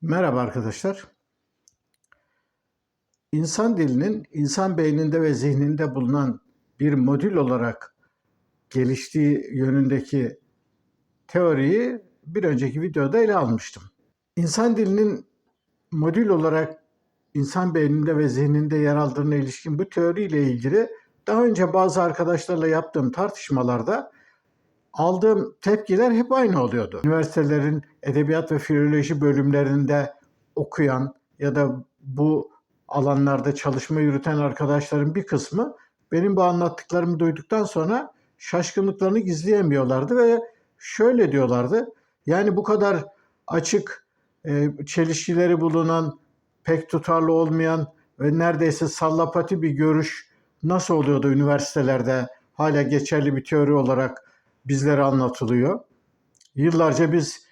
Merhaba arkadaşlar. İnsan dilinin insan beyninde ve zihninde bulunan bir modül olarak geliştiği yönündeki teoriyi bir önceki videoda ele almıştım. İnsan dilinin modül olarak insan beyninde ve zihninde yer aldığına ilişkin bu teoriyle ilgili daha önce bazı arkadaşlarla yaptığım tartışmalarda aldığım tepkiler hep aynı oluyordu. Üniversitelerin edebiyat ve filoloji bölümlerinde okuyan ya da bu alanlarda çalışma yürüten arkadaşların bir kısmı benim bu anlattıklarımı duyduktan sonra şaşkınlıklarını gizleyemiyorlardı ve şöyle diyorlardı. Yani bu kadar açık, çelişkileri bulunan, pek tutarlı olmayan ve neredeyse sallapati bir görüş nasıl oluyor da üniversitelerde hala geçerli bir teori olarak bizlere anlatılıyor. Yıllarca biz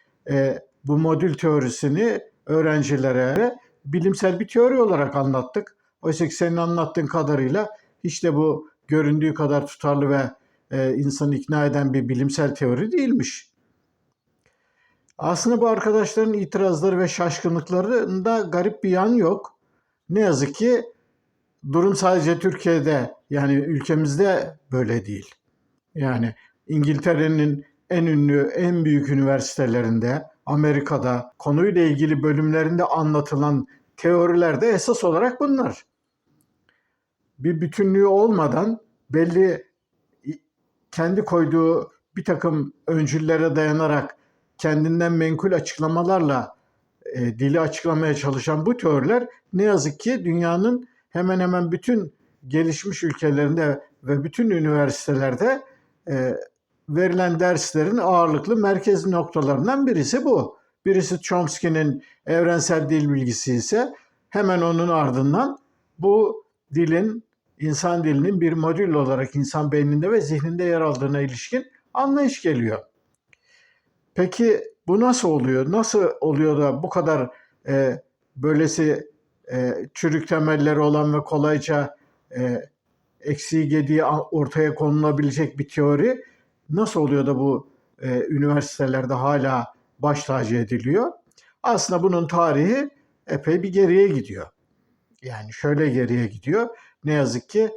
bu modül teorisini öğrencilere bilimsel bir teori olarak anlattık. Oysa ki senin anlattığın kadarıyla hiç de bu göründüğü kadar tutarlı ve insanı ikna eden bir bilimsel teori değilmiş. Aslında bu arkadaşların itirazları ve şaşkınlıklarında garip bir yan yok. Ne yazık ki durum sadece Türkiye'de, yani ülkemizde böyle değil. Yani İngiltere'nin en ünlü, en büyük üniversitelerinde, Amerika'da konuyla ilgili bölümlerinde anlatılan teoriler de esas olarak bunlar. Bir bütünlüğü olmadan belli kendi koyduğu bir takım öncüllere dayanarak kendinden menkul açıklamalarla dili açıklamaya çalışan bu teoriler ne yazık ki dünyanın hemen hemen bütün gelişmiş ülkelerinde ve bütün üniversitelerde verilen derslerin ağırlıklı merkez noktalarından birisi bu. Birisi Chomsky'nin evrensel dil bilgisi ise hemen onun ardından bu insan dilinin bir modül olarak insan beyninde ve zihninde yer aldığına ilişkin anlayış geliyor. Peki bu nasıl oluyor? Nasıl oluyor da bu kadar böylesi çürük temelleri olan ve kolayca eksiği gediği ortaya konulabilecek bir teori nasıl oluyor da bu üniversitelerde hala baş tacı ediliyor? Aslında bunun tarihi epey bir geriye gidiyor. Yani şöyle geriye gidiyor. Ne yazık ki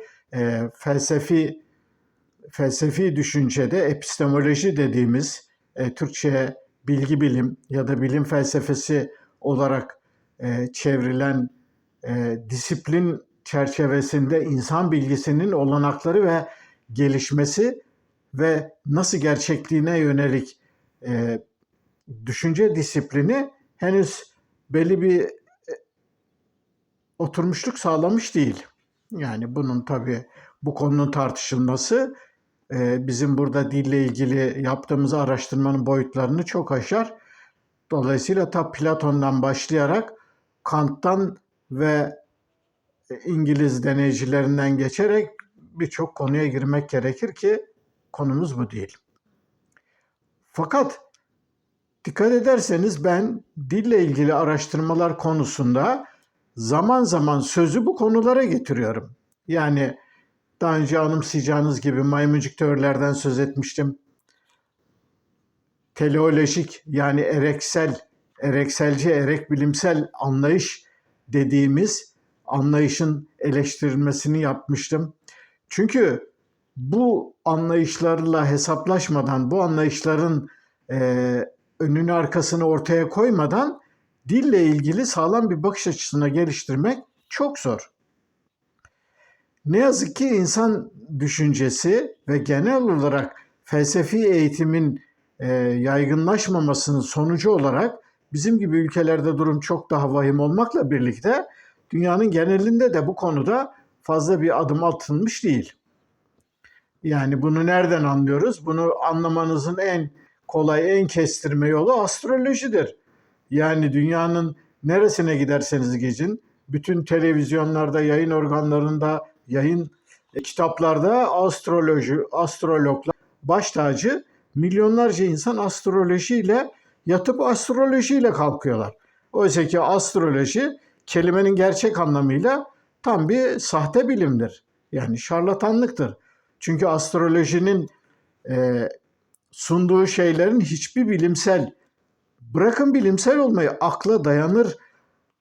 felsefi düşüncede epistemoloji dediğimiz Türkçe'ye bilgi bilim ya da bilim felsefesi olarak çevrilen disiplin çerçevesinde insan bilgisinin olanakları ve gelişmesi ve nasıl gerçekliğine yönelik düşünce disiplini henüz belli bir oturmuşluk sağlamış değil. Yani bunun tabii bu konunun tartışılması bizim burada dille ilgili yaptığımız araştırmanın boyutlarını çok aşar. Dolayısıyla ta Platon'dan başlayarak Kant'tan ve İngiliz deneycilerinden geçerek birçok konuya girmek gerekir ki konumuz bu değil. Fakat dikkat ederseniz ben dille ilgili araştırmalar konusunda zaman zaman sözü bu konulara getiriyorum. Yani daha önce anımsayacağınız gibi maymuncuk teorilerden söz etmiştim. Teleolojik yani erekselci, erek bilimsel anlayış dediğimiz anlayışın eleştirilmesini yapmıştım. Çünkü bu anlayışlarla hesaplaşmadan, bu anlayışların önünü arkasını ortaya koymadan dille ilgili sağlam bir bakış açısına geliştirmek çok zor. Ne yazık ki insan düşüncesi ve genel olarak felsefi eğitimin yaygınlaşmamasının sonucu olarak bizim gibi ülkelerde durum çok daha vahim olmakla birlikte dünyanın genelinde de bu konuda fazla bir adım atılmış değil. Yani bunu nereden anlıyoruz? Bunu anlamanızın en kolay, en kestirme yolu astrolojidir. Yani dünyanın neresine giderseniz gidin, bütün televizyonlarda, yayın organlarında, yayın kitaplarda astrologlar baş tacı, milyonlarca insan astrolojiyle yatıp astrolojiyle kalkıyorlar. Oysa ki astroloji kelimenin gerçek anlamıyla tam bir sahte bilimdir. Yani şarlatanlıktır. Çünkü astrolojinin sunduğu şeylerin hiçbir bilimsel Bırakın bilimsel olmayı, akla dayanır,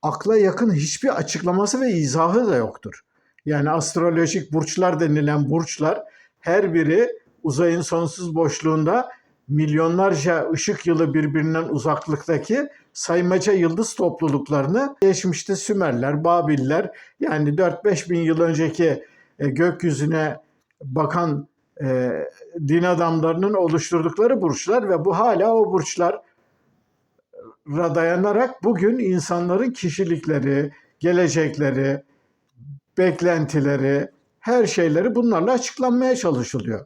akla yakın hiçbir açıklaması ve izahı da yoktur. Yani astrolojik burçlar denilen burçlar her biri uzayın sonsuz boşluğunda milyonlarca ışık yılı birbirinden uzaklıktaki saymaca yıldız topluluklarını geçmişte Sümerler, Babiller, yani 4-5 bin yıl önceki gökyüzüne bakan din adamlarının oluşturdukları burçlar ve bu hala o burçlar dayanarak bugün insanların kişilikleri, gelecekleri, beklentileri, her şeyleri bunlarla açıklanmaya çalışılıyor.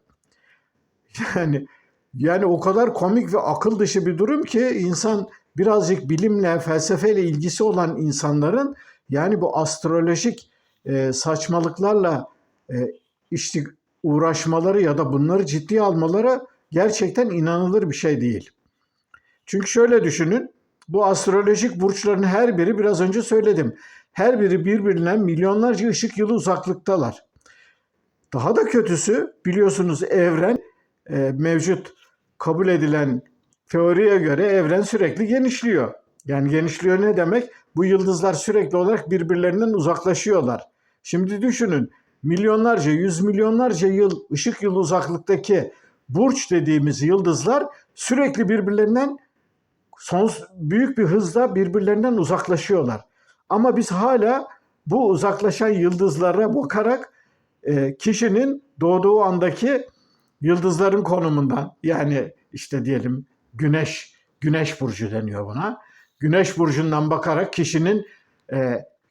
Yani yani o kadar komik ve akıl dışı bir durum ki insan birazcık bilimle, felsefeyle ilgisi olan insanların yani bu astrolojik saçmalıklarla e, işte uğraşmaları ya da bunları ciddiye almaları gerçekten inanılır bir şey değil. Çünkü şöyle düşünün, bu astrolojik burçların her biri biraz önce söyledim. Her biri birbirinden milyonlarca ışık yılı uzaklıktalar. Daha da kötüsü biliyorsunuz evren mevcut kabul edilen teoriye göre evren sürekli genişliyor. Yani genişliyor ne demek? Bu yıldızlar sürekli olarak birbirlerinden uzaklaşıyorlar. Şimdi düşünün milyonlarca, yüz milyonlarca yıl ışık yılı uzaklıktaki burç dediğimiz yıldızlar sürekli birbirlerinden büyük bir hızla birbirlerinden uzaklaşıyorlar. Ama biz hala bu uzaklaşan yıldızlara bakarak kişinin doğduğu andaki yıldızların konumundan, yani işte diyelim güneş burcu deniyor buna. Güneş burcundan bakarak kişinin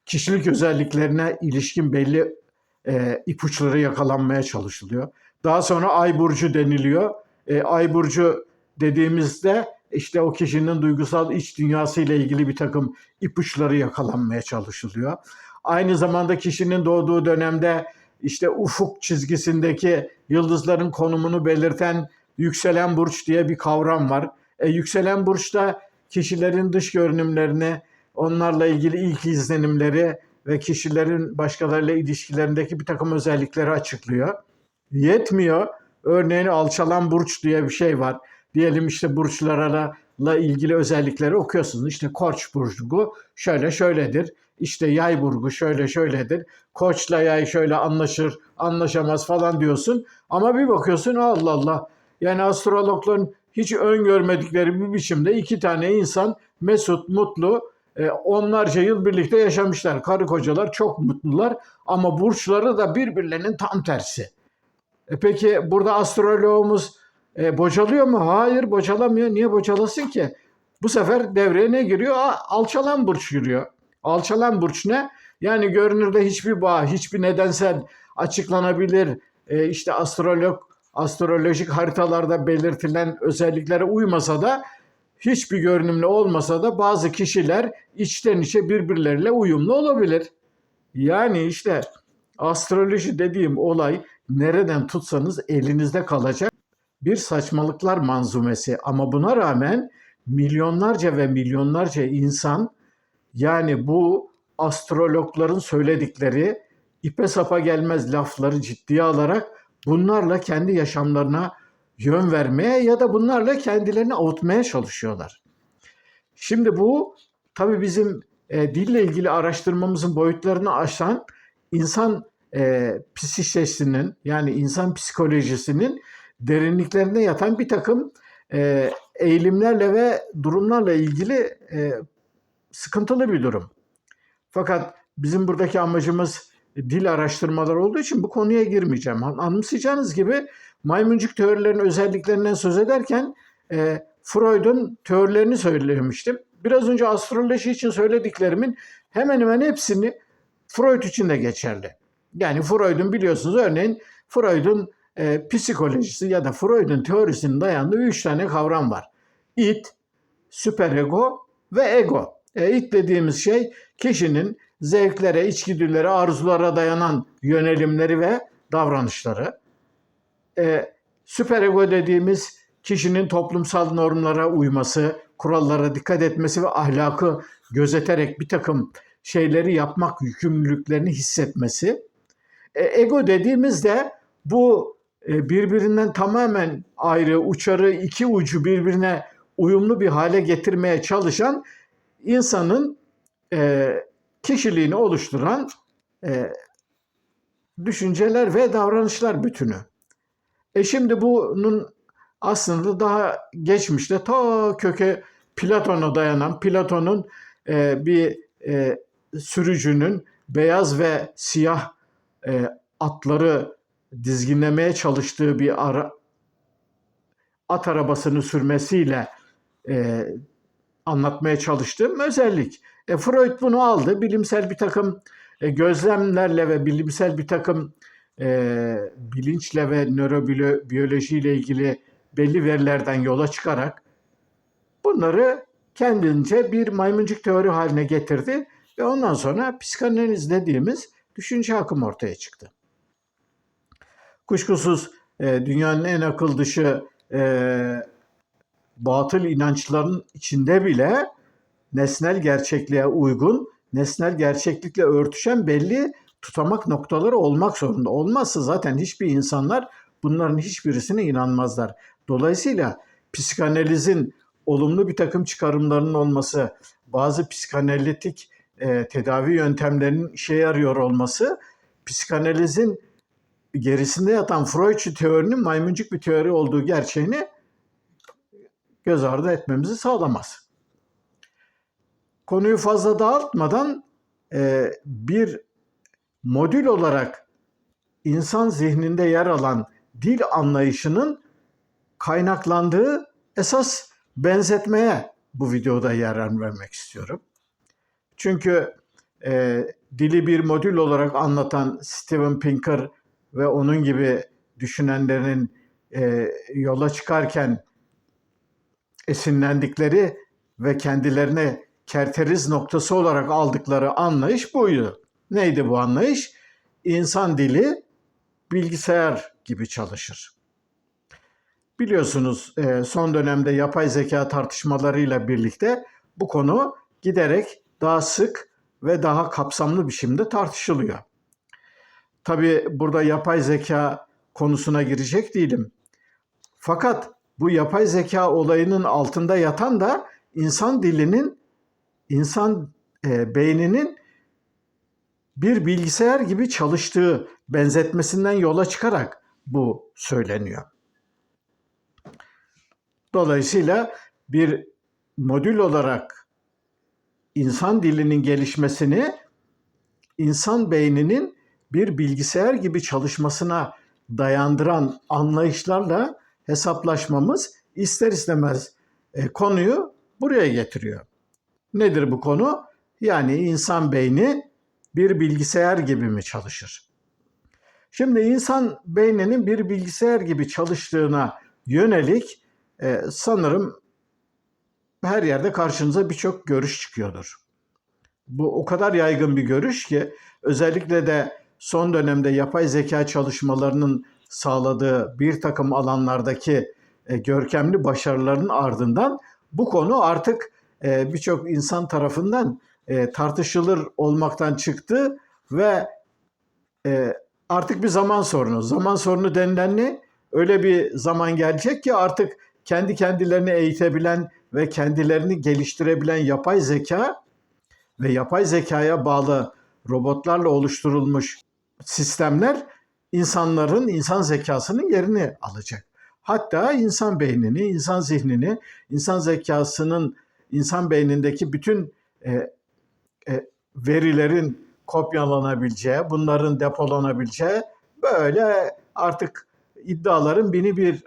kişilik özelliklerine ilişkin belli ipuçları yakalanmaya çalışılıyor. Daha sonra ay burcu deniliyor. Ay burcu dediğimizde işte o kişinin duygusal iç dünyası ile ilgili bir takım ipuçları yakalanmaya çalışılıyor. Aynı zamanda kişinin doğduğu dönemde işte ufuk çizgisindeki yıldızların konumunu belirten yükselen burç diye bir kavram var. Yükselen burçta kişilerin dış görünümlerini, onlarla ilgili ilk izlenimleri ve kişilerin başkalarıyla ilişkilerindeki bir takım özellikleri açıklıyor. Yetmiyor. Örneğin alçalan burç diye bir şey var. Diyelim işte burçlarla ilgili özellikleri okuyorsunuz. İşte Koç burcu şöyle şöyledir. İşte Yay burcu şöyle şöyledir. Koçla Yay şöyle anlaşır, anlaşamaz falan diyorsun. Ama bir bakıyorsun Allah Allah. Yani astrologların hiç öngörmedikleri bir biçimde iki tane insan mesut, mutlu, onlarca yıl birlikte yaşamışlar. Karı kocalar çok mutlular ama burçları da birbirlerinin tam tersi. Peki burada astroloğumuz bocalıyor mu? Hayır, bocalamıyor. Niye bocalasın ki? Bu sefer devreye ne giriyor? Alçalan burç giriyor. Alçalan burç ne? Yani görünürde hiçbir bağ, hiçbir nedensel açıklanabilir işte astrolojik haritalarda belirtilen özelliklere uymasa da hiçbir görünümlü olmasa da bazı kişiler içten içe birbirleriyle uyumlu olabilir. Yani işte astroloji dediğim olay nereden tutsanız elinizde kalacak bir saçmalıklar manzumesi. Ama buna rağmen milyonlarca ve milyonlarca insan yani bu astrologların söyledikleri ipe sapa gelmez lafları ciddiye alarak bunlarla kendi yaşamlarına yön vermeye ya da bunlarla kendilerini avutmaya çalışıyorlar. Şimdi bu tabii bizim dille ilgili araştırmamızın boyutlarını aşan insan psikoloğisinin yani insan psikolojisinin derinliklerinde yatan bir takım eğilimlerle ve durumlarla ilgili sıkıntılı bir durum. Fakat bizim buradaki amacımız dil araştırmaları olduğu için bu konuya girmeyeceğim. Anımsayacağınız gibi maymuncuk teorilerinin özelliklerinden söz ederken Freud'un teorilerini söylemiştim. Biraz önce astroloji için söylediklerimin hemen hemen hepsini Freud için de geçerli. Yani Freud'un biliyorsunuz örneğin Freud'un psikolojisi ya da Freud'un teorisinin dayandığı 3 tane kavram var. İd, süperego ve ego. İd dediğimiz şey kişinin zevklere, içgüdülere, arzulara dayanan yönelimleri ve davranışları. Süperego dediğimiz kişinin toplumsal normlara uyması, kurallara dikkat etmesi ve ahlakı gözeterek bir takım şeyleri yapmak yükümlülüklerini hissetmesi. Ego dediğimizde bu birbirinden tamamen ayrı, uçarı iki ucu birbirine uyumlu bir hale getirmeye çalışan insanın kişiliğini oluşturan düşünceler ve davranışlar bütünü. Şimdi bunun aslında daha geçmişte ta köke Platon'a dayanan, Platon'un bir sürücünün beyaz ve siyah atları dizginlemeye çalıştığı bir at arabasını sürmesiyle anlatmaya çalıştığım özellik. Freud bunu aldı. Bilimsel bir takım gözlemlerle ve bilimsel bir takım bilinçle ve nörobiyolojiyle ilgili belli verilerden yola çıkarak bunları kendince bir maymuncuk teori haline getirdi ve ondan sonra psikanaliz dediğimiz düşünce akımı ortaya çıktı. Kuşkusuz dünyanın en akıl dışı batıl inançların içinde bile nesnel gerçekliğe uygun, nesnel gerçeklikle örtüşen belli tutamak noktaları olmak zorunda. Olmazsa zaten hiçbir insanlar bunların hiçbirisine inanmazlar. Dolayısıyla psikanalizin olumlu bir takım çıkarımlarının olması, bazı psikanalitik tedavi yöntemlerinin işe yarıyor olması, psikanalizin gerisinde yatan Freudçu teorinin maymuncuk bir teori olduğu gerçeğini göz ardı etmemizi sağlamaz. Konuyu fazla dağıtmadan bir modül olarak insan zihninde yer alan dil anlayışının kaynaklandığı esas benzetmeye bu videoda yer vermek istiyorum. Çünkü dili bir modül olarak anlatan Steven Pinker ve onun gibi düşünenlerin yola çıkarken esinlendikleri ve kendilerine kerteriz noktası olarak aldıkları anlayış buydu. Neydi bu anlayış? İnsan dili bilgisayar gibi çalışır. Biliyorsunuz son dönemde yapay zeka tartışmalarıyla birlikte bu konu giderek daha sık ve daha kapsamlı biçimde tartışılıyor. Tabii burada yapay zeka konusuna girecek değilim. Fakat bu yapay zeka olayının altında yatan da insan dilinin, insan beyninin bir bilgisayar gibi çalıştığı benzetmesinden yola çıkarak bu söyleniyor. Dolayısıyla bir modül olarak insan dilinin gelişmesini insan beyninin bir bilgisayar gibi çalışmasına dayandıran anlayışlarla hesaplaşmamız ister istemez konuyu buraya getiriyor. Nedir bu konu? Yani insan beyni bir bilgisayar gibi mi çalışır? Şimdi insan beyninin bir bilgisayar gibi çalıştığına yönelik sanırım her yerde karşınıza birçok görüş çıkıyordur. Bu o kadar yaygın bir görüş ki özellikle de son dönemde yapay zeka çalışmalarının sağladığı bir takım alanlardaki görkemli başarıların ardından bu konu artık birçok insan tarafından tartışılır olmaktan çıktı ve artık bir zaman sorunu. Zaman sorunu denilen ne? Öyle bir zaman gelecek ki artık kendi kendilerini eğitebilen ve kendilerini geliştirebilen yapay zeka ve yapay zekaya bağlı robotlarla oluşturulmuş sistemler insanların, insan zekasının yerini alacak. Hatta insan beynini, insan zihnini, insan zekasının, insan beynindeki bütün verilerin kopyalanabileceği, bunların depolanabileceği böyle artık iddiaların bini bir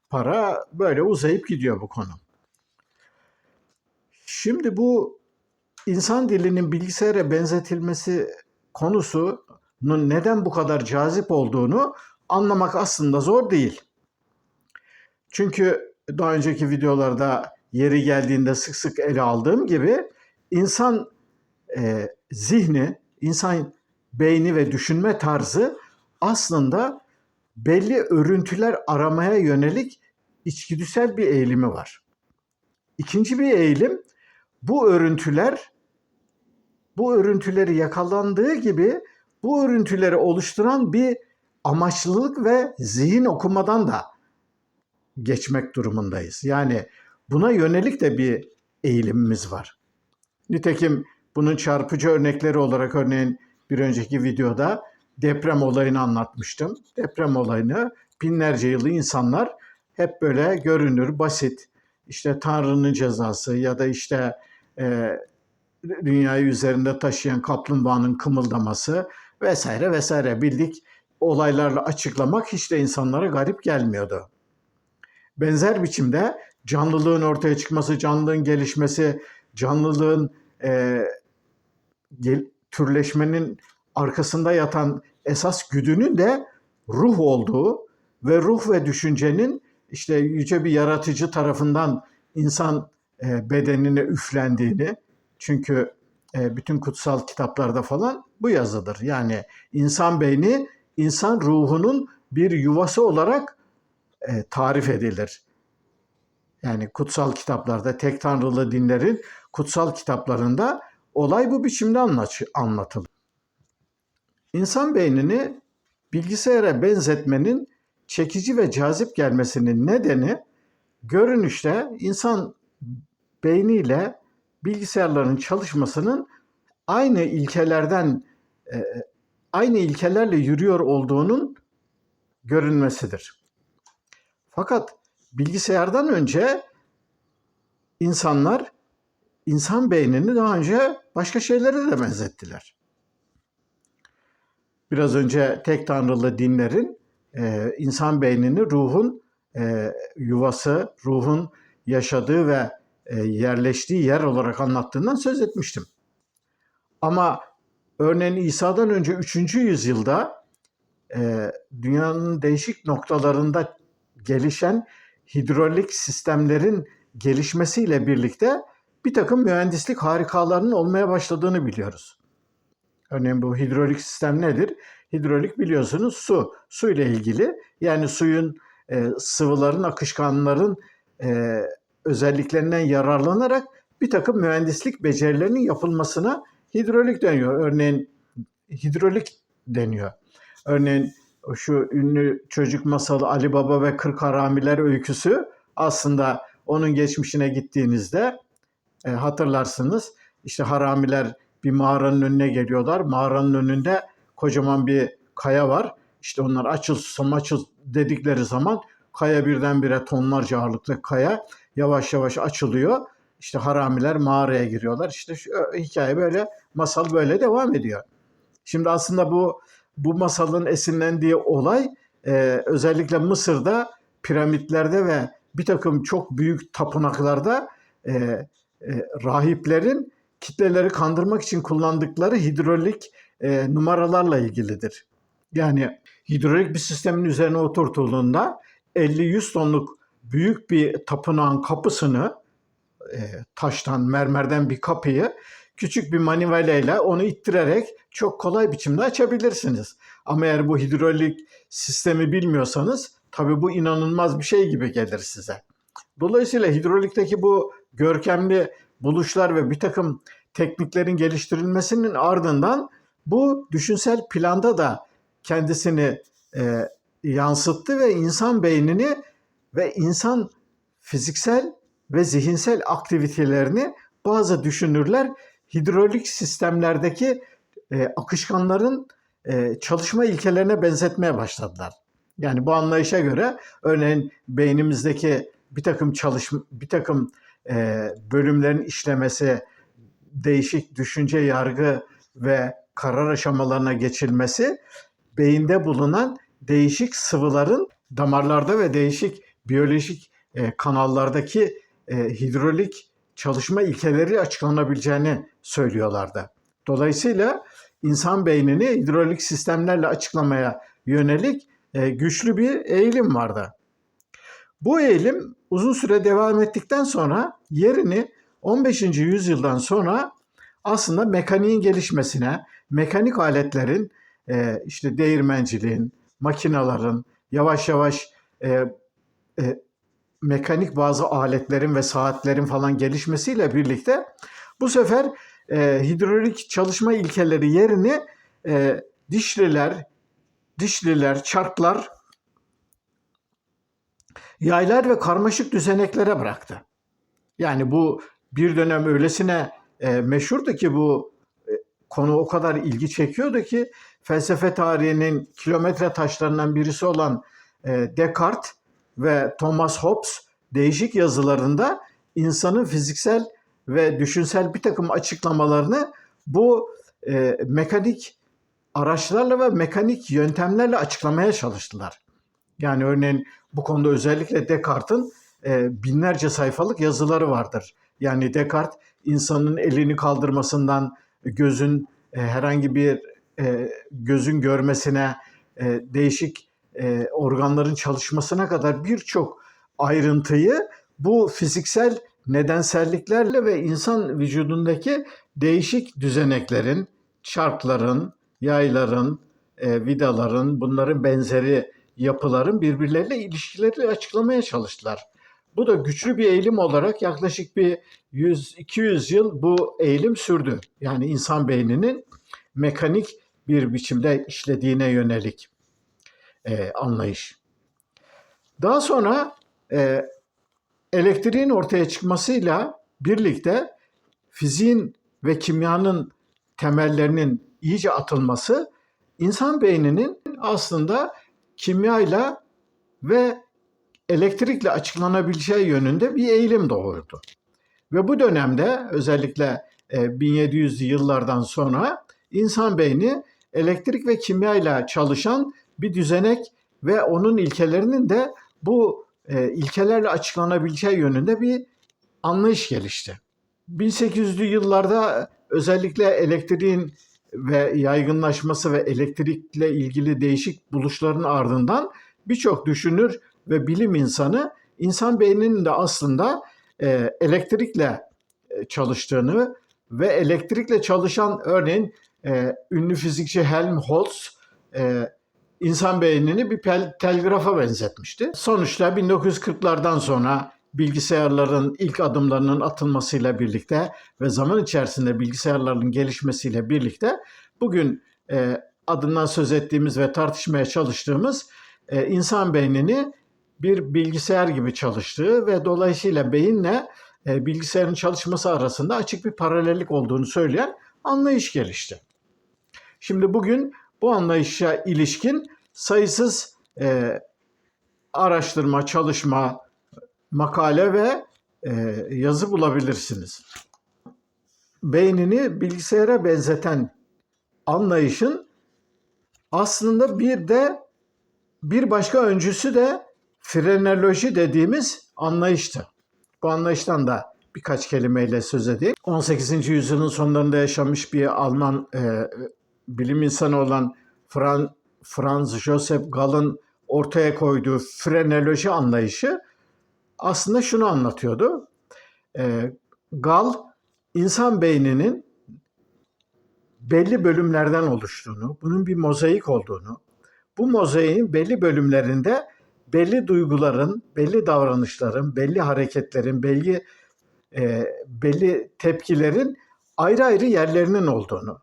para böyle uzayıp gidiyor bu konu. Şimdi bu insan dilinin bilgisayara benzetilmesi konusunun neden bu kadar cazip olduğunu anlamak aslında zor değil. Çünkü daha önceki videolarda yeri geldiğinde sık sık ele aldığım gibi insan zihni, insan beyni ve düşünme tarzı aslında belli örüntüler aramaya yönelik içgüdüsel bir eğilimi var. İkinci bir eğilim, bu örüntüleri yakalandığı gibi bu örüntüleri oluşturan bir amaçlılık ve zihin okumadan da geçmek durumundayız. Yani Buna yönelik de bir eğilimimiz var. Nitekim bunun çarpıcı örnekleri olarak örneğin bir önceki videoda deprem olayını anlatmıştım. Deprem olayını binlerce yılı insanlar hep böyle görünür, basit, işte Tanrı'nın cezası ya da işte dünyayı üzerinde taşıyan kaplumbağanın kımıldaması vesaire vesaire bildik olaylarla açıklamak hiç de insanlara garip gelmiyordu. Benzer biçimde canlılığın ortaya çıkması, canlılığın gelişmesi, canlılığın türleşmenin arkasında yatan esas güdünün de ruh olduğu ve ruh ve düşüncenin işte yüce bir yaratıcı tarafından insan bedenine üflendiğini, çünkü bütün kutsal kitaplarda falan bu yazıdır. Yani insan beyni insan ruhunun bir yuvası olarak tarif edilir. Yani kutsal kitaplarda, tek tanrılı dinlerin kutsal kitaplarında olay bu biçimde anlatılır. İnsan beynini bilgisayara benzetmenin çekici ve cazip gelmesinin nedeni görünüşte insan beyniyle bilgisayarların çalışmasının aynı ilkelerle yürüyor olduğunun görünmesidir. Fakat bilgisayardan önce insanlar insan beynini daha önce başka şeylere de benzettiler. Biraz önce tek tanrılı dinlerin insan beynini ruhun yuvası, ruhun yaşadığı ve yerleştiği yer olarak anlattığından söz etmiştim. Ama örneğin İsa'dan önce 3. yüzyılda dünyanın değişik noktalarında gelişen hidrolik sistemlerin gelişmesiyle birlikte bir takım mühendislik harikalarının olmaya başladığını biliyoruz. Örneğin bu hidrolik sistem nedir? Hidrolik biliyorsunuz su. Su ile ilgili, yani suyun sıvıların, akışkanların özelliklerinden yararlanarak bir takım mühendislik becerilerinin yapılmasına hidrolik deniyor. Örneğin hidrolik deniyor. Örneğin şu ünlü çocuk masalı Ali Baba ve 40 Haramiler öyküsü aslında onun geçmişine gittiğinizde hatırlarsınız. İşte haramiler bir mağaranın önüne geliyorlar. Mağaranın önünde kocaman bir kaya var. İşte onlar açıl susam açıl dedikleri zaman kaya birdenbire tonlarca ağırlıklı kaya yavaş yavaş açılıyor. İşte haramiler mağaraya giriyorlar. İşte şu hikaye böyle, masal böyle devam ediyor. Şimdi aslında bu masalın esinlendiği olay özellikle Mısır'da piramitlerde ve bir takım çok büyük tapınaklarda rahiplerin kitleleri kandırmak için kullandıkları hidrolik numaralarla ilgilidir. Yani hidrolik bir sistemin üzerine oturtulduğunda 50-100 tonluk büyük bir tapınağın kapısını taştan, mermerden bir kapıyı küçük bir manivelayla onu ittirerek çok kolay biçimde açabilirsiniz. Ama eğer bu hidrolik sistemi bilmiyorsanız tabii bu inanılmaz bir şey gibi gelir size. Dolayısıyla hidrolikteki bu görkemli buluşlar ve bir takım tekniklerin geliştirilmesinin ardından bu düşünsel planda da kendisini yansıttı ve insan beynini ve insan fiziksel ve zihinsel aktivitelerini bazı düşünürler hidrolik sistemlerdeki akışkanların çalışma ilkelerine benzetmeye başladılar. Yani bu anlayışa göre örneğin beynimizdeki bir takım bölümlerin işlemesi, değişik düşünce, yargı ve karar aşamalarına geçilmesi, beyinde bulunan değişik sıvıların damarlarda ve değişik biyolojik kanallardaki hidrolik çalışma ilkeleri açıklanabileceğini söylüyorlardı. Dolayısıyla insan beynini hidrolik sistemlerle açıklamaya yönelik güçlü bir eğilim vardı. Bu eğilim uzun süre devam ettikten sonra yerini 15. yüzyıldan sonra aslında mekaniğin gelişmesine, mekanik aletlerin, işte değirmenciliğin, makinaların, yavaş yavaş mekanik bazı aletlerin ve saatlerin falan gelişmesiyle birlikte bu sefer hidrolik çalışma ilkeleri yerini dişliler, çarklar, yaylar ve karmaşık düzeneklere bıraktı. Yani bu bir dönem öylesine meşhurdu ki bu konu o kadar ilgi çekiyordu ki felsefe tarihinin kilometre taşlarından birisi olan Descartes ve Thomas Hobbes değişik yazılarında insanın fiziksel ve düşünsel bir takım açıklamalarını bu mekanik araçlarla ve mekanik yöntemlerle açıklamaya çalıştılar. Yani örneğin bu konuda özellikle Descartes'in binlerce sayfalık yazıları vardır. Yani Descartes insanın elini kaldırmasından gözün herhangi bir gözün görmesine, değişik organların çalışmasına kadar birçok ayrıntıyı bu fiziksel nedenselliklerle ve insan vücudundaki değişik düzeneklerin, çarkların, yayların, vidaların, bunların benzeri yapıların birbirleriyle ilişkileri açıklamaya çalıştılar. Bu da güçlü bir eğilim olarak yaklaşık bir 100-200 yıl bu eğilim sürdü. Yani insan beyninin mekanik bir biçimde işlediğine yönelik anlayış. Daha sonra elektriğin ortaya çıkmasıyla birlikte fiziğin ve kimyanın temellerinin iyice atılması insan beyninin aslında kimyayla ve elektrikle açıklanabileceği yönünde bir eğilim doğurdu. Ve bu dönemde özellikle 1700'lü yıllardan sonra insan beyni elektrik ve kimyayla çalışan bir düzenek ve onun ilkelerinin de bu ilkelerle açıklanabileceği yönünde bir anlayış gelişti. 1800'lü yıllarda özellikle elektriğin ve yaygınlaşması ve elektrikle ilgili değişik buluşların ardından birçok düşünür ve bilim insanı insan beyninin de aslında elektrikle çalıştığını ve elektrikle çalışan örneğin ünlü fizikçi Helmholtz insan beynini bir telgrafa benzetmişti. Sonuçta 1940'lardan sonra bilgisayarların ilk adımlarının atılmasıyla birlikte ve zaman içerisinde bilgisayarların gelişmesiyle birlikte bugün adından söz ettiğimiz ve tartışmaya çalıştığımız insan beynini bir bilgisayar gibi çalıştığı ve dolayısıyla beyinle bilgisayarın çalışması arasında açık bir paralellik olduğunu söyleyen anlayış gelişti. Şimdi bugün bu anlayışa ilişkin sayısız araştırma, çalışma, makale ve yazı bulabilirsiniz. Beynini bilgisayara benzeten anlayışın aslında bir başka öncüsü de frenoloji dediğimiz anlayıştı. Bu anlayıştan da birkaç kelimeyle söz edeyim. 18. yüzyılın sonlarında yaşamış bir Alman bilim insanı olan Franz Joseph Gall'ın ortaya koyduğu frenoloji anlayışı aslında şunu anlatıyordu. Gall, insan beyninin belli bölümlerden oluştuğunu, bunun bir mozaik olduğunu, bu mozaiğin belli bölümlerinde belli duyguların, belli davranışların, belli hareketlerin, belli tepkilerin ayrı ayrı yerlerinin olduğunu.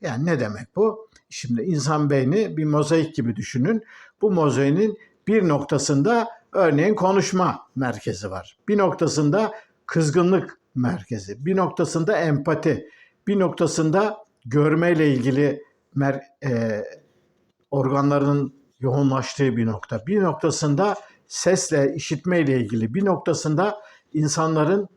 Yani ne demek bu? Şimdi insan beyni bir mozaik gibi düşünün. Bu mozaiğin bir noktasında örneğin konuşma merkezi var. Bir noktasında kızgınlık merkezi, bir noktasında empati, bir noktasında görmeyle ilgili organların yoğunlaştığı bir nokta, bir noktasında sesle, işitmeyle ilgili, bir noktasında insanların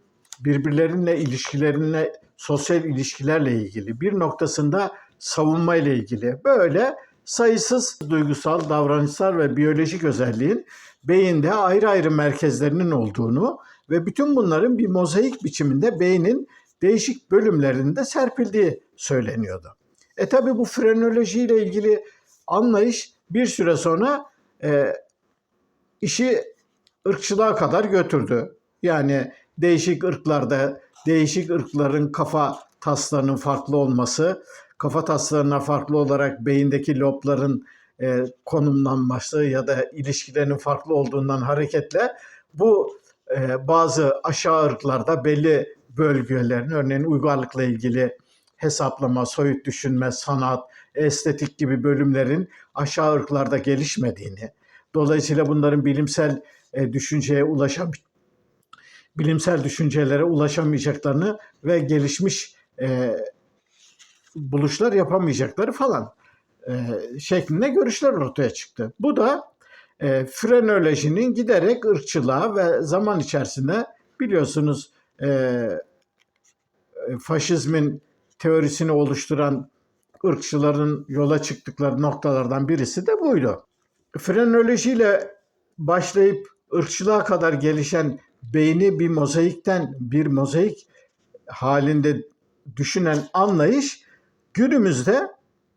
birbirleriyle ilişkilerine, sosyal ilişkilerle ilgili, bir noktasında savunma ile ilgili böyle sayısız duygusal, davranışsal ve biyolojik özelliğin beyinde ayrı ayrı merkezlerinin olduğunu ve bütün bunların bir mozaik biçiminde beynin değişik bölümlerinde serpildiği söyleniyordu. Tabi bu frenoloji ile ilgili anlayış bir süre sonra işi ırkçılığa kadar götürdü. Yani değişik ırklarda, değişik ırkların kafa taslarının farklı olması, kafa taslarına farklı olarak beyindeki lobların konumlanması ya da ilişkilerinin farklı olduğundan hareketle bu bazı aşağı ırklarda belli bölgelerin, örneğin uygarlıkla ilgili hesaplama, soyut düşünme, sanat, estetik gibi bölümlerin aşağı ırklarda gelişmediğini, dolayısıyla bunların bilimsel düşünceye bilimsel düşüncelere ulaşamayacaklarını ve gelişmiş buluşlar yapamayacakları falan şeklinde görüşler ortaya çıktı. Bu da frenolojinin giderek ırkçılığa ve zaman içerisinde biliyorsunuz faşizmin teorisini oluşturan ırkçıların yola çıktıkları noktalardan birisi de buydu. Frenolojiyle başlayıp ırkçılığa kadar gelişen beyni bir mozaik halinde düşünen anlayış günümüzde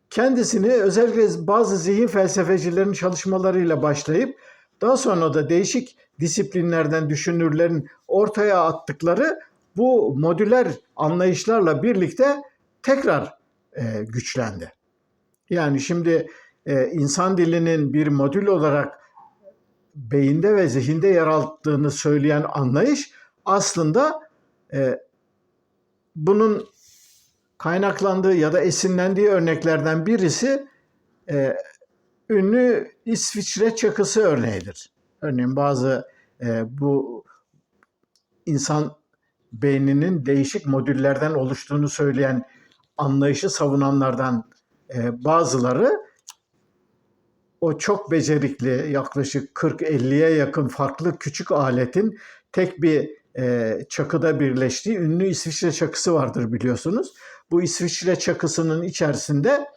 kendisini özellikle bazı zihin felsefecilerin çalışmalarıyla başlayıp daha sonra da değişik disiplinlerden düşünürlerin ortaya attıkları bu modüler anlayışlarla birlikte tekrar güçlendi. Yani şimdi insan dilinin bir modül olarak beyinde ve zihinde yer aldığını söyleyen anlayış aslında bunun kaynaklandığı ya da esinlendiği örneklerden birisi ünlü İsviçre çakısı örneğidir. Örneğin bazı bu insan beyninin değişik modüllerden oluştuğunu söyleyen anlayışı savunanlardan bazıları o çok becerikli yaklaşık 40-50'ye yakın farklı küçük aletin tek bir çakıda birleştiği ünlü İsviçre çakısı vardır biliyorsunuz. Bu İsviçre çakısının içerisinde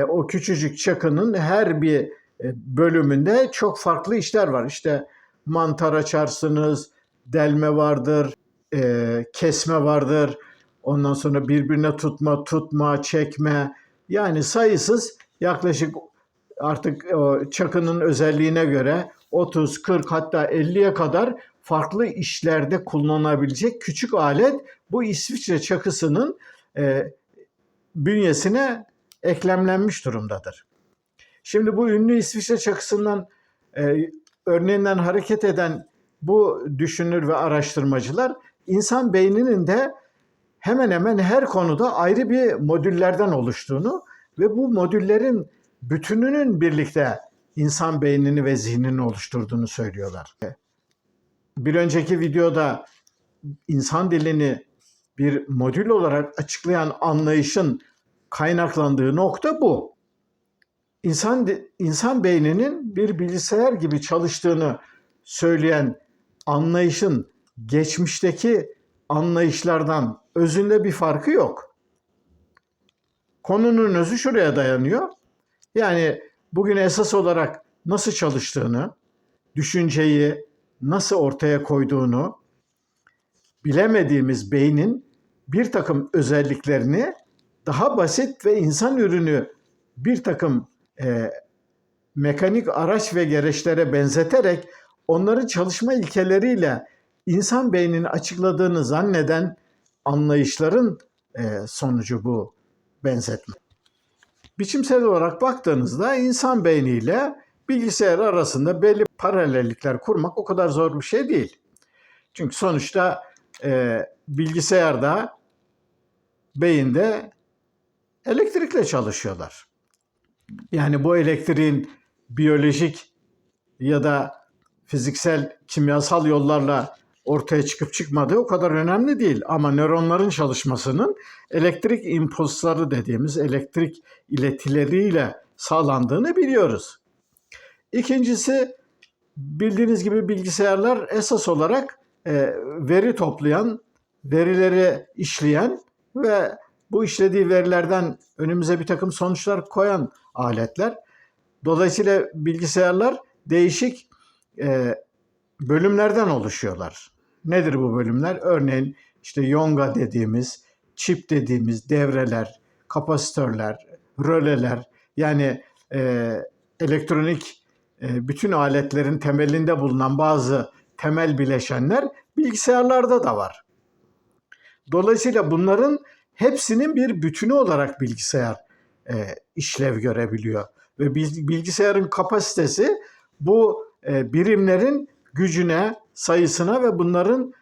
o küçücük çakının her bir bölümünde çok farklı işler var. İşte mantar açarsınız, delme vardır, kesme vardır. Ondan sonra birbirine tutma, çekme. Yani sayısız yaklaşık artık o çakının özelliğine göre 30, 40 hatta 50'ye kadar farklı işlerde kullanılabilecek küçük alet bu İsviçre çakısının bünyesine eklemlenmiş durumdadır. Şimdi bu ünlü İsviçre çakısından örneğinden hareket eden bu düşünür ve araştırmacılar insan beyninin de hemen hemen her konuda ayrı bir modüllerden oluştuğunu ve bu modüllerin bütününün birlikte insan beynini ve zihnini oluşturduğunu söylüyorlar. Bir önceki videoda insan dilini bir modül olarak açıklayan anlayışın kaynaklandığı nokta bu. İnsan beyninin bir bilgisayar gibi çalıştığını söyleyen anlayışın geçmişteki anlayışlardan özünde bir farkı yok. Konunun özü şuraya dayanıyor. Yani bugün esas olarak nasıl çalıştığını, düşünceyi nasıl ortaya koyduğunu bilemediğimiz beynin bir takım özelliklerini daha basit ve insan ürünü bir takım mekanik araç ve gereçlere benzeterek onların çalışma ilkeleriyle insan beynini açıkladığını zanneden anlayışların sonucu bu benzetme. Biçimsel olarak baktığınızda insan beyniyle bilgisayar arasında belli paralellikler kurmak o kadar zor bir şey değil. Çünkü sonuçta bilgisayarda, beyinde elektrikle çalışıyorlar. Yani bu elektriğin biyolojik ya da fiziksel, kimyasal yollarla ortaya çıkıp çıkmadığı o kadar önemli değil. Ama nöronların çalışmasının elektrik impulsları dediğimiz elektrik iletileriyle sağlandığını biliyoruz. İkincisi, bildiğiniz gibi bilgisayarlar esas olarak veri toplayan, verileri işleyen ve bu işlediği verilerden önümüze bir takım sonuçlar koyan aletler. Dolayısıyla bilgisayarlar değişik bölümlerden oluşuyorlar. Nedir bu bölümler? Örneğin işte yonga dediğimiz, çip dediğimiz devreler, kapasitörler, röleler, yani elektronik bütün aletlerin temelinde bulunan bazı temel bileşenler bilgisayarlarda da var. Dolayısıyla bunların hepsinin bir bütünü olarak bilgisayar işlev görebiliyor. Ve bilgisayarın kapasitesi bu birimlerin gücüne, sayısına ve bunların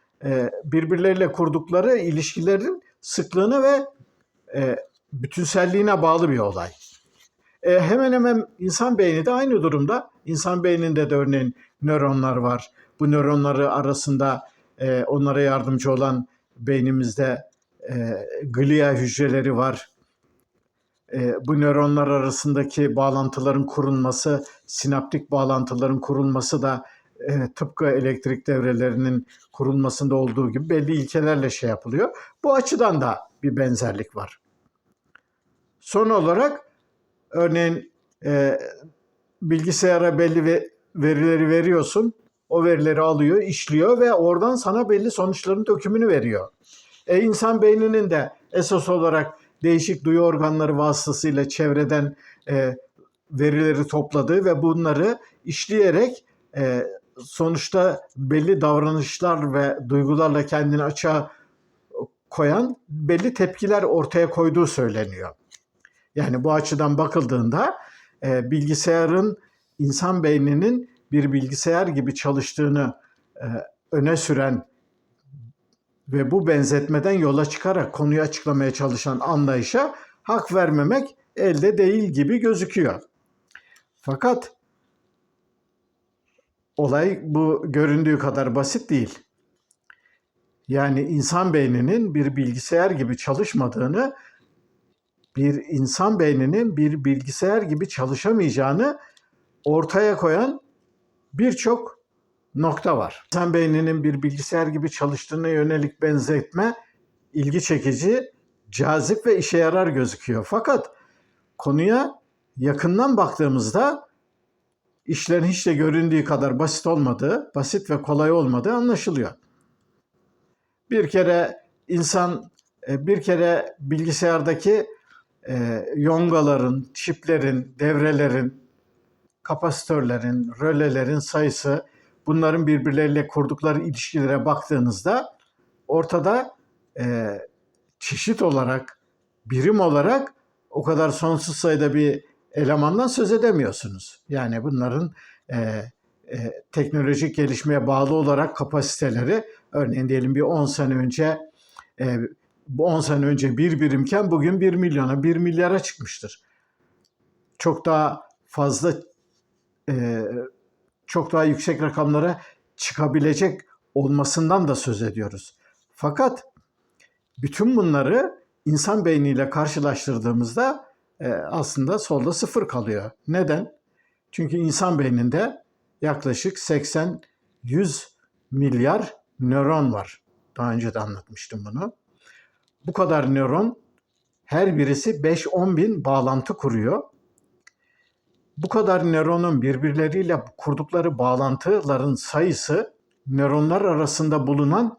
birbirleriyle kurdukları ilişkilerin sıklığına ve bütünselliğine bağlı bir olay. Hemen hemen insan beyni de aynı durumda. İnsan beyninde de örneğin nöronlar var. Bu nöronları arasında onlara yardımcı olan beynimizde glia hücreleri var. Bu nöronlar arasındaki bağlantıların kurulması, sinaptik bağlantıların kurulması da tıpkı elektrik devrelerinin kurulmasında olduğu gibi belli ilkelerle şey yapılıyor. Bu açıdan da bir benzerlik var. Son olarak örneğin bilgisayara belli verileri veriyorsun. O verileri alıyor, işliyor ve oradan sana belli sonuçların dökümünü veriyor. İnsan beyninin de esas olarak değişik duyu organları vasıtasıyla çevreden verileri topladığı ve bunları işleyerek sonuçta belli davranışlar ve duygularla kendini açığa koyan belli tepkiler ortaya koyduğu söyleniyor. Yani bu açıdan bakıldığında bilgisayarın insan beyninin bir bilgisayar gibi çalıştığını öne süren ve bu benzetmeden yola çıkarak konuyu açıklamaya çalışan anlayışa hak vermemek elde değil gibi gözüküyor. Fakat olay bu göründüğü kadar basit değil. Yani insan beyninin bir bilgisayar gibi çalışmadığını, bir insan beyninin bir bilgisayar gibi çalışamayacağını ortaya koyan birçok nokta var. İnsan beyninin bir bilgisayar gibi çalıştığına yönelik benzetme ilgi çekici, cazip ve işe yarar gözüküyor. Fakat konuya yakından baktığımızda işlerin hiç de göründüğü kadar basit olmadığı, basit ve kolay olmadığı anlaşılıyor. Bir kere bilgisayardaki yongaların, çiplerin, devrelerin, kapasitörlerin, rölelerin sayısı, bunların birbirleriyle kurdukları ilişkilere baktığınızda ortada çeşit olarak, birim olarak o kadar sonsuz sayıda bir elemandan söz edemiyorsunuz. Yani bunların teknolojik gelişmeye bağlı olarak kapasiteleri, örneğin diyelim bir 10 sene önce bu 10 sene önce bir birimken bugün 1 milyona, 1 milyara çıkmıştır. Çok daha fazla, çok daha yüksek rakamlara çıkabilecek olmasından da söz ediyoruz. Fakat bütün bunları insan beyniyle karşılaştırdığımızda aslında solda sıfır kalıyor. Neden? Çünkü insan beyninde yaklaşık 80-100 milyar nöron var. Daha önce de anlatmıştım bunu. Bu kadar nöron, her birisi 5-10 bin bağlantı kuruyor. Bu kadar nöronun birbirleriyle kurdukları bağlantıların sayısı nöronlar arasında bulunan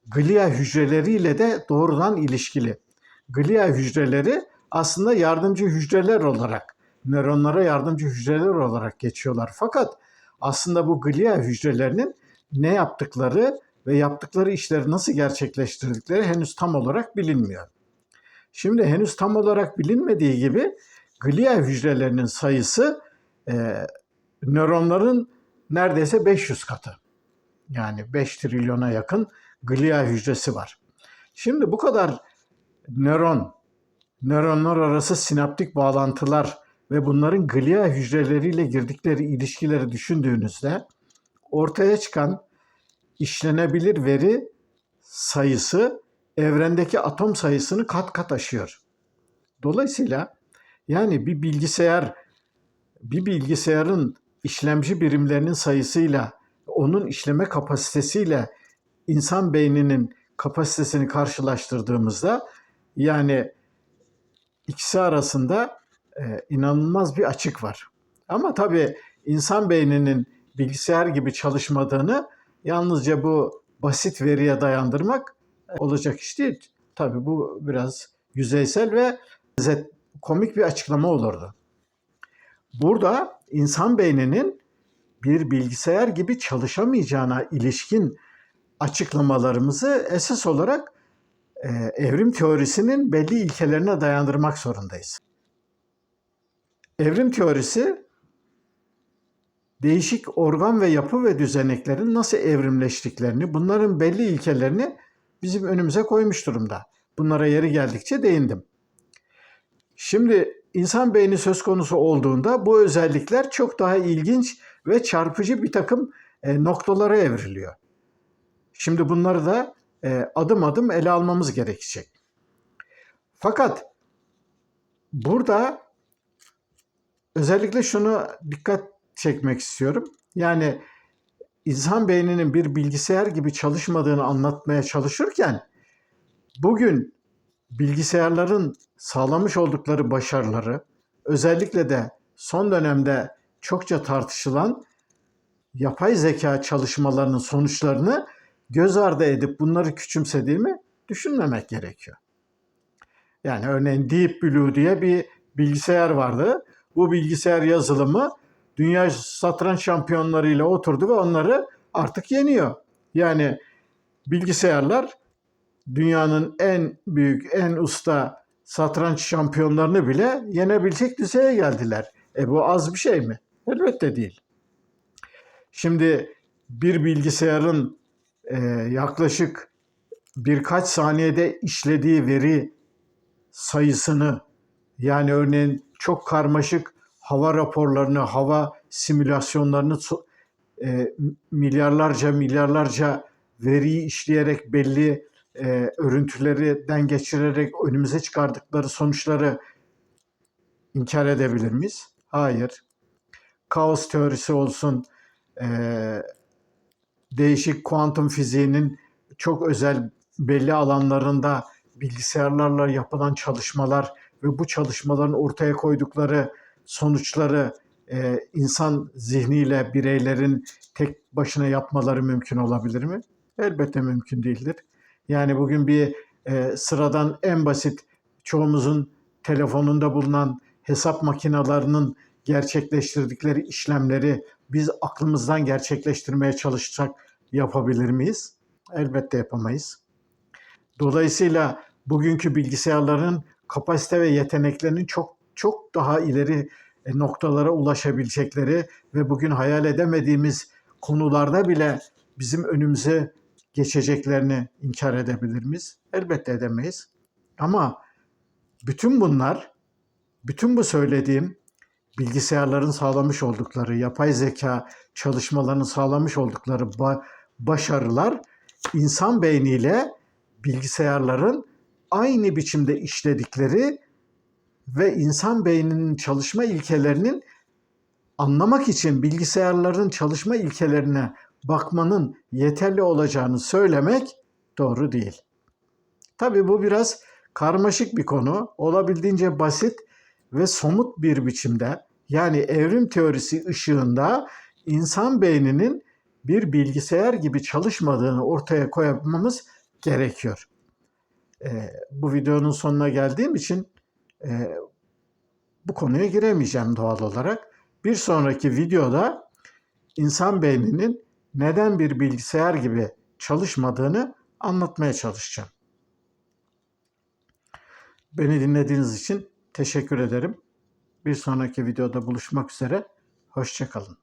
glia hücreleriyle de doğrudan ilişkili. Glia hücreleri aslında yardımcı hücreler olarak, nöronlara yardımcı hücreler olarak geçiyorlar. Fakat aslında bu glia hücrelerinin ne yaptıkları ve yaptıkları işleri nasıl gerçekleştirdikleri henüz tam olarak bilinmiyor. Şimdi henüz tam olarak bilinmediği gibi glia hücrelerinin sayısı nöronların neredeyse 500 katı. Yani 5 trilyona yakın glia hücresi var. Şimdi bu kadar nöronlar arası sinaptik bağlantılar ve bunların glia hücreleriyle girdikleri ilişkileri düşündüğünüzde ortaya çıkan işlenebilir veri sayısı evrendeki atom sayısını kat kat aşıyor. Dolayısıyla yani bir bilgisayarın işlemci birimlerinin sayısıyla, onun işleme kapasitesiyle insan beyninin kapasitesini karşılaştırdığımızda yani ikisi arasında inanılmaz bir açık var. Ama tabii insan beyninin bilgisayar gibi çalışmadığını yalnızca bu basit veriye dayandırmak olacak iş değil. Tabii bu biraz yüzeysel ve komik bir açıklama olurdu. Burada insan beyninin bir bilgisayar gibi çalışamayacağına ilişkin açıklamalarımızı esas olarak evrim teorisinin belli ilkelerine dayandırmak zorundayız. Evrim teorisi değişik organ ve yapı ve düzeneklerin nasıl evrimleştiklerini, bunların belli ilkelerini bizim önümüze koymuş durumda. Bunlara yeri geldikçe değindim. Şimdi insan beyni söz konusu olduğunda bu özellikler çok daha ilginç ve çarpıcı bir takım noktalara evriliyor. Şimdi bunları da adım adım ele almamız gerekecek. Fakat burada özellikle şunu dikkat çekmek istiyorum. Yani insan beyninin bir bilgisayar gibi çalışmadığını anlatmaya çalışırken bugün bilgisayarların sağlamış oldukları başarıları, özellikle de son dönemde çokça tartışılan yapay zeka çalışmalarının sonuçlarını göz ardı edip bunları küçümsediğimi düşünmemek gerekiyor. Yani örneğin Deep Blue diye bir bilgisayar vardı. Bu bilgisayar yazılımı dünya satranç şampiyonlarıyla oturdu ve onları artık yeniyor. Yani bilgisayarlar dünyanın en büyük, en usta satranç şampiyonlarını bile yenebilecek düzeye geldiler. Bu az bir şey mi? Elbette değil. Şimdi bir bilgisayarın yaklaşık birkaç saniyede işlediği veri sayısını, yani örneğin çok karmaşık hava raporlarını, hava simülasyonlarını milyarlarca veriyi işleyerek belli örüntülerden geçirerek önümüze çıkardıkları sonuçları inkar edebilir miyiz? Hayır. Kaos teorisi olsun, değişik kuantum fiziğinin çok özel belli alanlarında bilgisayarlarla yapılan çalışmalar ve bu çalışmaların ortaya koydukları sonuçları insan zihniyle bireylerin tek başına yapmaları mümkün olabilir mi? Elbette mümkün değildir. Yani bugün bir sıradan en basit çoğumuzun telefonunda bulunan hesap makinelerinin gerçekleştirdikleri işlemleri biz aklımızdan gerçekleştirmeye çalışsak yapabilir miyiz? Elbette yapamayız. Dolayısıyla bugünkü bilgisayarların kapasite ve yeteneklerinin çok daha ileri noktalara ulaşabilecekleri ve bugün hayal edemediğimiz konularda bile bizim önümüze geçeceklerini inkar edebilir miyiz? Elbette edemeyiz. Ama bütün bunlar, bütün bu söylediğim bilgisayarların sağlamış oldukları, yapay zeka çalışmalarının sağlamış oldukları başarılar insan beyniyle bilgisayarların aynı biçimde işledikleri ve insan beyninin çalışma ilkelerinin anlamak için bilgisayarların çalışma ilkelerine bakmanın yeterli olacağını söylemek doğru değil. Tabii bu biraz karmaşık bir konu, olabildiğince basit ve somut bir biçimde, yani evrim teorisi ışığında insan beyninin bir bilgisayar gibi çalışmadığını ortaya koymamız gerekiyor. Bu videonun sonuna geldiğim için bu konuya giremeyeceğim doğal olarak. Bir sonraki videoda insan beyninin neden bir bilgisayar gibi çalışmadığını anlatmaya çalışacağım. Beni dinlediğiniz için teşekkür ederim. Bir sonraki videoda buluşmak üzere. Hoşça kalın.